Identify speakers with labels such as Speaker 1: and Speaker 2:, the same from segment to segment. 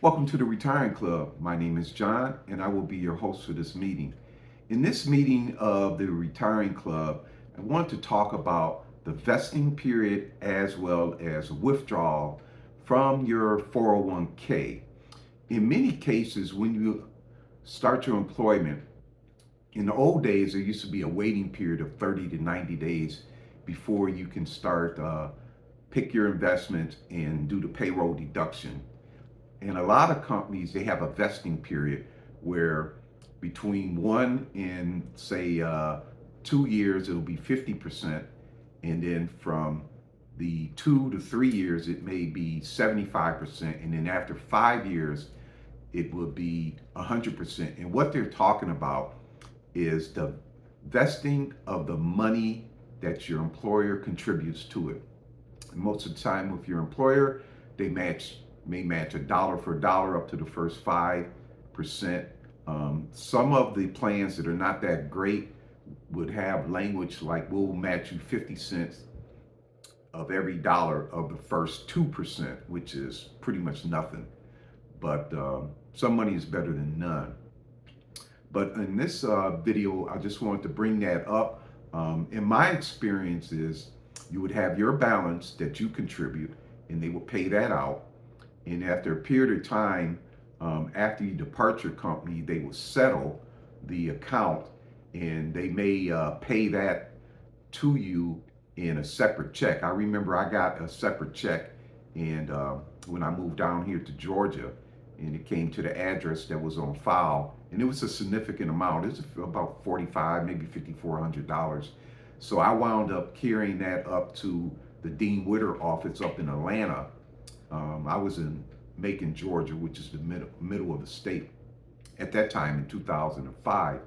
Speaker 1: Welcome to the Retiring Club. My name is John, and I will be your host for this meeting. In this meeting of the Retiring Club, I want to talk about the vesting period as well as withdrawal from your 401k. In many cases, when you start your employment, in the old days, there used to be a waiting period of 30 to 90 days before you can start pick your investments and do the payroll deduction. And a lot of companies, they have a vesting period where between 1 and say 2 years, it'll be 50%. And then from the 2 to 3 years, it may be 75%. And then after 5 years, it will be 100%. And what they're talking about is the vesting of the money that your employer contributes to it. And most of the time with your employer, they may match a dollar for a dollar up to the first 5%. Some of the plans that are not that great would have language like we'll match you 50 cents of every dollar of the first 2%, which is pretty much nothing. But some money is better than none. But in this video, I just wanted to bring that up. In my experience is you would have your balance that you contribute and they will pay that out. And after a period of time, after you depart your company, they will settle the account and they may pay that to you in a separate check. I remember I got a separate check and when I moved down here to Georgia, and it came to the address that was on file, and it was a significant amount. It was about $45, maybe $5,400. So I wound up carrying that up to the Dean Witter office up in Atlanta. I was in Macon, Georgia, which is the middle of the state at that time in 2005.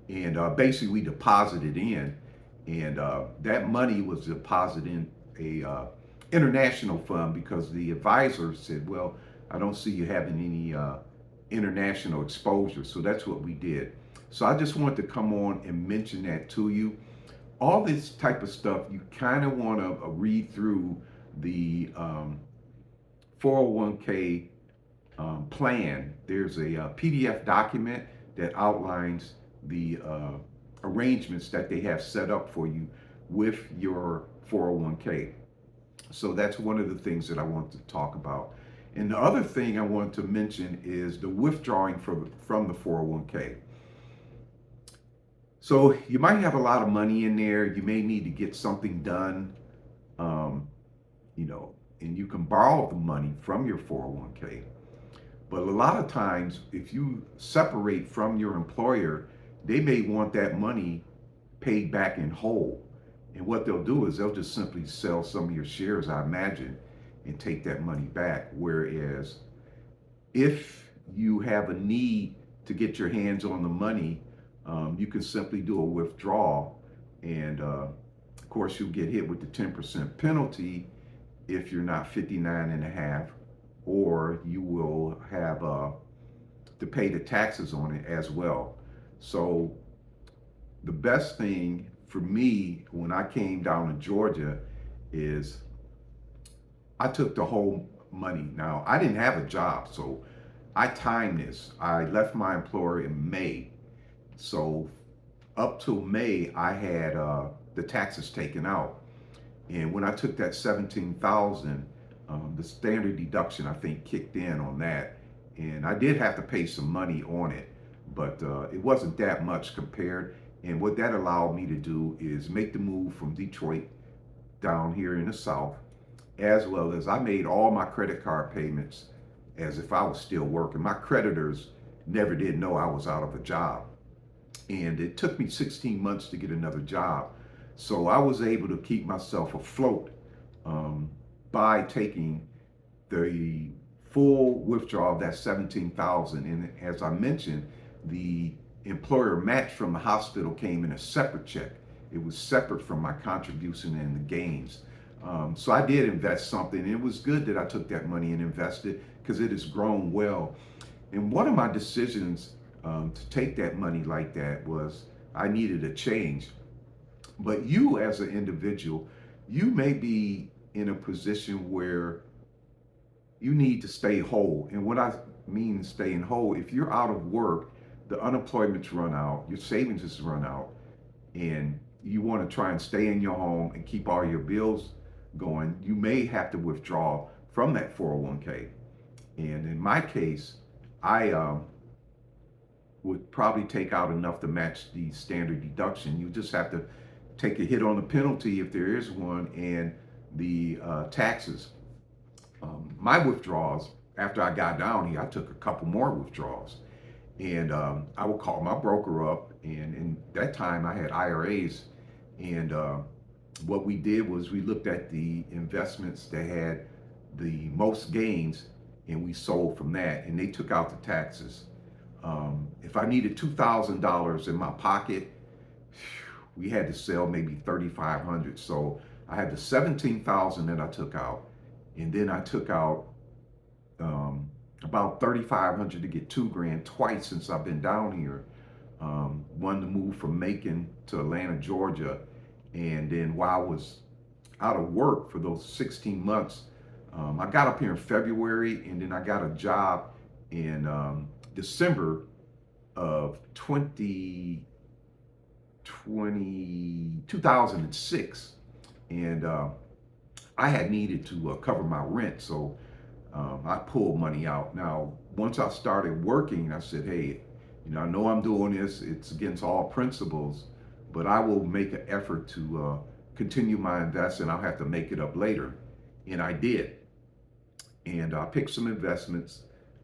Speaker 1: And basically we deposited in, and that money was deposited in a international fund because the advisor said, well, I don't see you having any international exposure. So that's what we did. So I just wanted to come on and mention that to you. All this type of stuff, you kind of want to read through the 401k plan. There's a PDF document that outlines the arrangements that they have set up for you with your 401k. So that's one of the things that I want to talk about. And the other thing I want to mention is the withdrawing from the 401k. So you might have a lot of money in there. You may need to get something done, um, and you can borrow the money from your 401k. But a lot of times, if you separate from your employer, they may want that money paid back in whole. And what they'll do is they'll just simply sell some of your shares, I imagine, and take that money back. Whereas if you have a need to get your hands on the money, you can simply do a withdrawal. And of course, you'll get hit with the 10% penalty if you're not 59 and a half, or you will have to pay the taxes on it as well. So the best thing for me when I came down to Georgia is I took the whole money. Now, I didn't have a job, so I timed this. I left my employer in May. So up till May, I had the taxes taken out. And when I took that 17,000, the standard deduction I think kicked in on that, and I did have to pay some money on it, but it wasn't that much compared. And what that allowed me to do is make the move from Detroit down here in the South, as well as I made all my credit card payments as if I was still working. My creditors never did know I was out of a job. And it took me 16 months to get another job. So I was able to keep myself afloat by taking the full withdrawal of that 17,000. And as I mentioned, the employer match from the hospital came in a separate check. It was separate from my contribution and the gains. So I did invest something. And it was good that I took that money and invested because it has grown well. And one of my decisions to take that money like that was I needed a change. But you as an individual, you may be in a position where you need to stay whole. And what I mean staying whole, if you're out of work, the unemployment's run out, your savings is run out, and you want to try and stay in your home and keep all your bills going, you may have to withdraw from that 401k. And in my case, I would probably take out enough to match the standard deduction. You just have to take a hit on the penalty if there is one, and the taxes. My withdrawals, after I got down here, I took a couple more withdrawals. And I would call my broker up, and in that time I had IRAs. And what we did was we looked at the investments that had the most gains, and we sold from that, and they took out the taxes. If I needed $2,000 in my pocket, we had to sell maybe 3,500. So I had the 17,000 that I took out, and then I took out about 3,500 to get 2 grand twice since I've been down here. One to move from Macon to Atlanta, Georgia, and then while I was out of work for those 16 months, I got up here in February, and then I got a job in December of 2006, and I had needed to cover my rent, so I pulled money out. Now, once I started working, I said, hey, I know I'm doing this, it's against all principles, but I will make an effort to continue my investment. I'll have to make it up later. And I did. And I picked some investments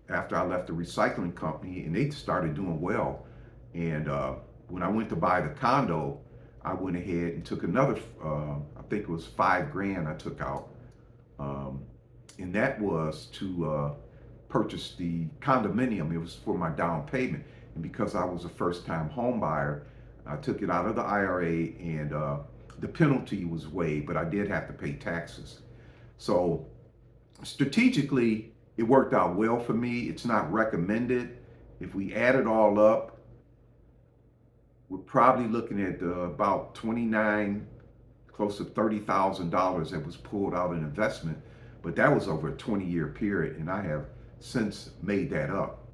Speaker 1: after I left the recycling company, and they started doing well. And when I went to buy the condo, I went ahead and took another, I think it was 5 grand I took out. And that was to purchase the condominium. It was for my down payment. And because I was a first-time home buyer, I took it out of the IRA, and the penalty was waived, but I did have to pay taxes. So strategically, it worked out well for me. It's not recommended. If we add it all up, we're probably looking at about 29, close to $30,000 that was pulled out in investment. But that was over a 20-year period, and I have since made that up.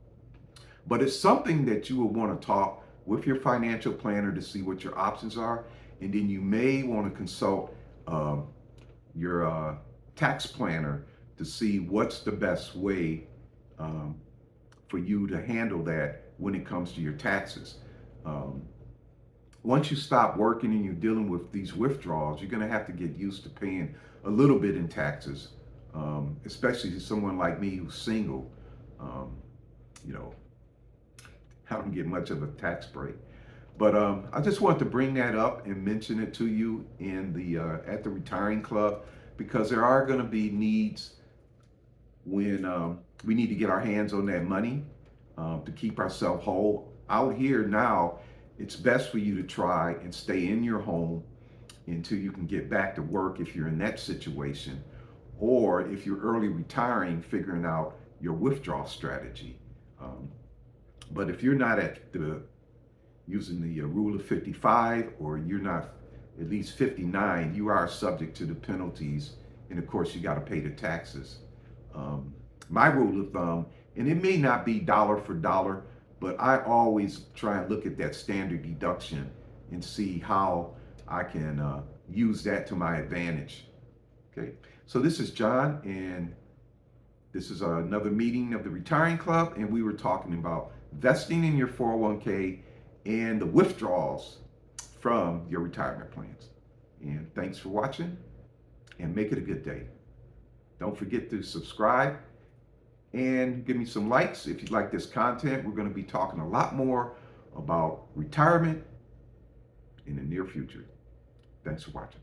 Speaker 1: But it's something that you will want to talk with your financial planner to see what your options are. And then you may want to consult your tax planner to see what's the best way for you to handle that when it comes to your taxes. Once you stop working and you're dealing with these withdrawals, you're going to have to get used to paying a little bit in taxes, especially to someone like me who's single. I don't get much of a tax break. But I just wanted to bring that up and mention it to you in the at the retiring club, because there are going to be needs when we need to get our hands on that money to keep ourselves whole. Out here now, it's best for you to try and stay in your home until you can get back to work if you're in that situation, or if you're early retiring, figuring out your withdrawal strategy. But if you're not at the using the rule of 55, or you're not at least 59, you are subject to the penalties, and of course you got to pay the taxes. My rule of thumb, and it may not be dollar for dollar, but I always try and look at that standard deduction and see how I can use that to my advantage. Okay, so this is John, and this is another meeting of the Retiring Club, and we were talking about vesting in your 401k and the withdrawals from your retirement plans. And thanks for watching, and make it a good day. Don't forget to subscribe and give me some likes if you like this content. We're going to be talking a lot more about retirement in the near future. Thanks for watching.